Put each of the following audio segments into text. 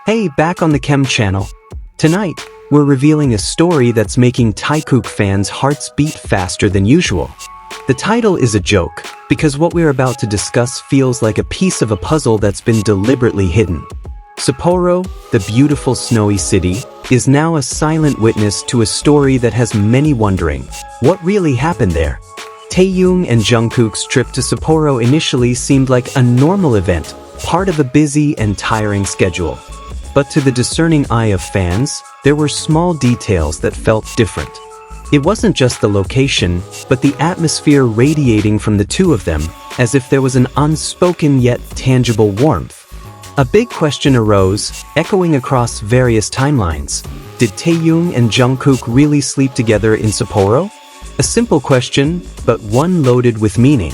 Hey, back on the Chem channel. Tonight, we're revealing a story that's making Taekook fans' hearts beat faster than usual. The title is a joke, because what we're about to discuss feels like a piece of a puzzle that's been deliberately hidden. Sapporo, the beautiful snowy city, is now a silent witness to a story that has many wondering, what really happened there? Taehyung and Jungkook's trip to Sapporo initially seemed like a normal event, part of a busy and tiring schedule. But to the discerning eye of fans, there were small details that felt different. It wasn't just the location, but the atmosphere radiating from the two of them, as if there was an unspoken yet tangible warmth. A big question arose, echoing across various timelines. Did Taehyung and Jungkook really sleep together in Sapporo? A simple question, but one loaded with meaning.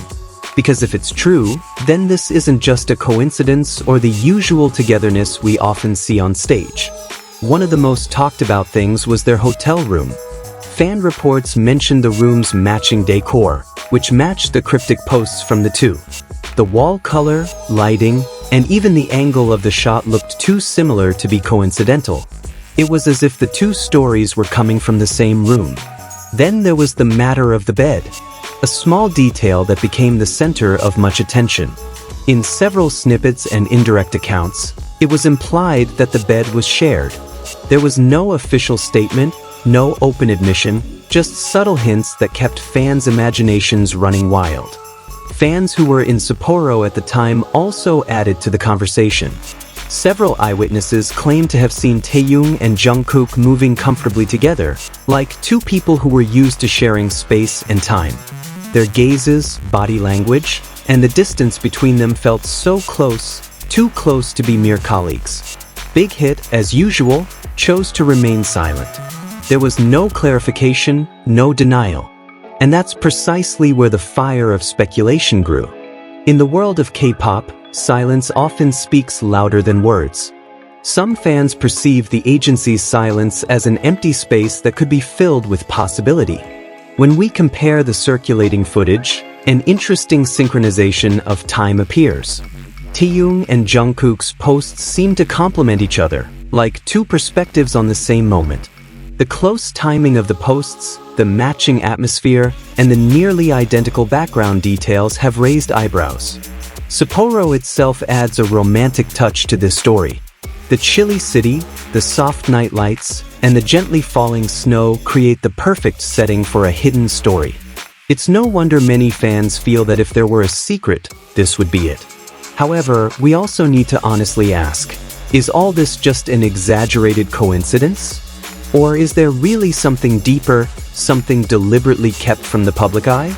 Because if it's true, then this isn't just a coincidence or the usual togetherness we often see on stage. One of the most talked about things was their hotel room. Fan reports mentioned the room's matching decor, which matched the cryptic posts from the two. The wall color, lighting, and even the angle of the shot looked too similar to be coincidental. It was as if the two stories were coming from the same room. Then there was the matter of the bed, a small detail that became the center of much attention. In several snippets and indirect accounts, it was implied that the bed was shared. There was no official statement, no open admission, just subtle hints that kept fans' imaginations running wild. Fans who were in Sapporo at the time also added to the conversation. Several eyewitnesses claimed to have seen Taehyung and Jungkook moving comfortably together, like two people who were used to sharing space and time. Their gazes, body language, and the distance between them felt so close, too close to be mere colleagues. BigHit, as usual, chose to remain silent. There was no clarification, no denial. And that's precisely where the fire of speculation grew. In the world of K-pop, silence often speaks louder than words. Some fans perceive the agency's silence as an empty space that could be filled with possibility. When we compare the circulating footage, an interesting synchronization of time appears. Taehyung and Jungkook's posts seem to complement each other, like two perspectives on the same moment. The close timing of the posts, the matching atmosphere, and the nearly identical background details have raised eyebrows. Sapporo itself adds a romantic touch to this story. The chilly city, the soft night lights, and the gently falling snow create the perfect setting for a hidden story. It's no wonder many fans feel that if there were a secret, this would be it. However, we also need to honestly ask, is all this just an exaggerated coincidence? Or is there really something deeper, something deliberately kept from the public eye?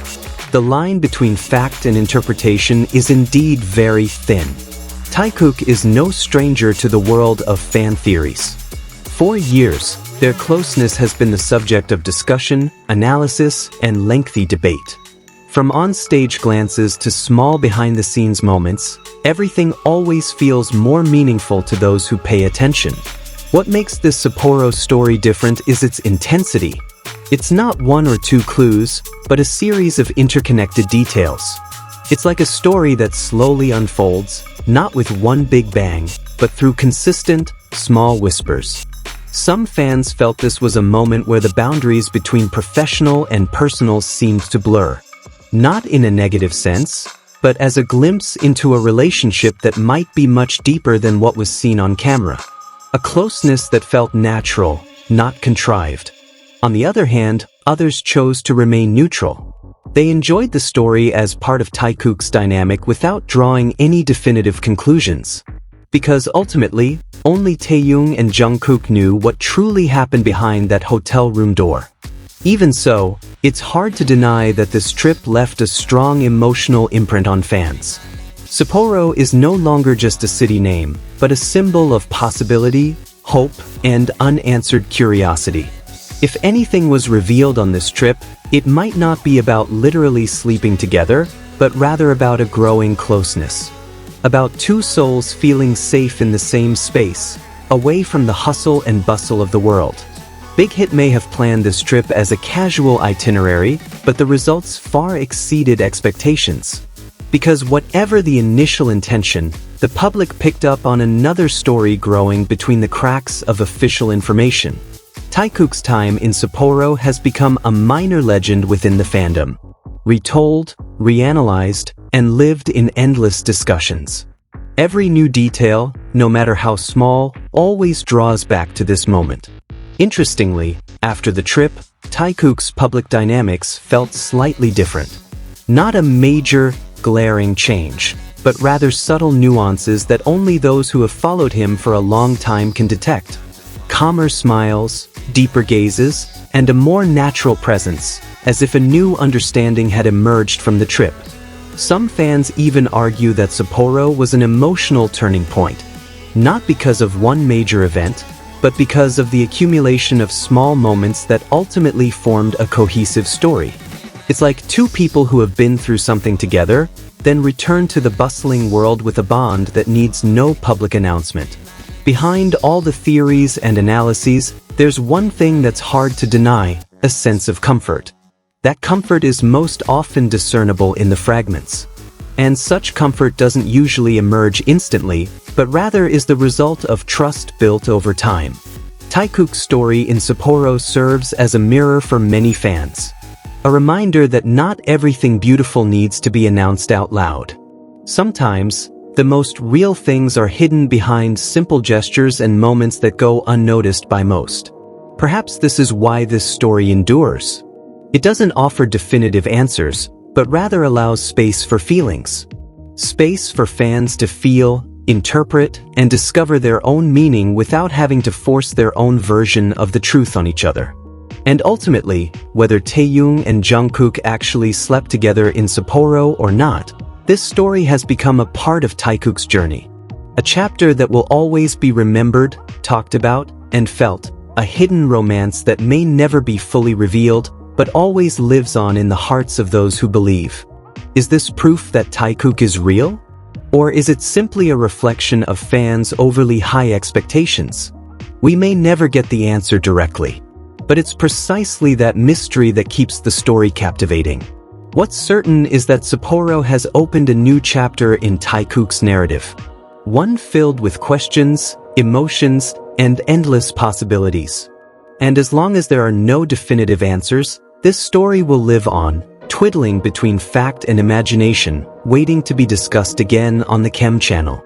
The line between fact and interpretation is indeed very thin. Taekook is no stranger to the world of fan theories. For years, their closeness has been the subject of discussion, analysis, and lengthy debate. From on-stage glances to small behind-the-scenes moments, everything always feels more meaningful to those who pay attention. What makes this Sapporo story different is its intensity. It's not one or two clues, but a series of interconnected details. It's like a story that slowly unfolds, not with one big bang, but through consistent, small whispers. Some fans felt this was a moment where the boundaries between professional and personal seemed to blur. Not in a negative sense, but as a glimpse into a relationship that might be much deeper than what was seen on camera. A closeness that felt natural, not contrived. On the other hand, others chose to remain neutral. They enjoyed the story as part of Taekook's dynamic without drawing any definitive conclusions. Because ultimately, only Taehyung and Jungkook knew what truly happened behind that hotel room door. Even so, it's hard to deny that this trip left a strong emotional imprint on fans. Sapporo is no longer just a city name, but a symbol of possibility, hope, and unanswered curiosity. If anything was revealed on this trip, it might not be about literally sleeping together, but rather about a growing closeness. About two souls feeling safe in the same space, away from the hustle and bustle of the world. BigHit may have planned this trip as a casual itinerary, but the results far exceeded expectations. Because whatever the initial intention, the public picked up on another story growing between the cracks of official information. Taekook's time in Sapporo has become a minor legend within the fandom, retold, reanalyzed, and lived in endless discussions. Every new detail, no matter how small, always draws back to this moment. Interestingly, after the trip, Taekook's public dynamics felt slightly different. Not a major, glaring change, but rather subtle nuances that only those who have followed him for a long time can detect. Calmer smiles, deeper gazes, and a more natural presence, as if a new understanding had emerged from the trip. Some fans even argue that Sapporo was an emotional turning point, not because of one major event, but because of the accumulation of small moments that ultimately formed a cohesive story. It's like two people who have been through something together, then return to the bustling world with a bond that needs no public announcement. Behind all the theories and analyses, there's one thing that's hard to deny: a sense of comfort. That comfort is most often discernible in the fragments. And such comfort doesn't usually emerge instantly, but rather is the result of trust built over time. Taekook's story in Sapporo serves as a mirror for many fans. A reminder that not everything beautiful needs to be announced out loud. Sometimes, the most real things are hidden behind simple gestures and moments that go unnoticed by most. Perhaps this is why this story endures. It doesn't offer definitive answers, but rather allows space for feelings. Space for fans to feel, interpret, and discover their own meaning without having to force their own version of the truth on each other. And ultimately, whether Taehyung and Jungkook actually slept together in Sapporo or not, this story has become a part of Taekook's journey. A chapter that will always be remembered, talked about, and felt, a hidden romance that may never be fully revealed, but always lives on in the hearts of those who believe. Is this proof that Taekook is real? Or is it simply a reflection of fans' overly high expectations? We may never get the answer directly, but it's precisely that mystery that keeps the story captivating. What's certain is that Sapporo has opened a new chapter in Taekook's narrative. One filled with questions, emotions, and endless possibilities. And as long as there are no definitive answers, this story will live on, twiddling between fact and imagination, waiting to be discussed again on the Chem channel.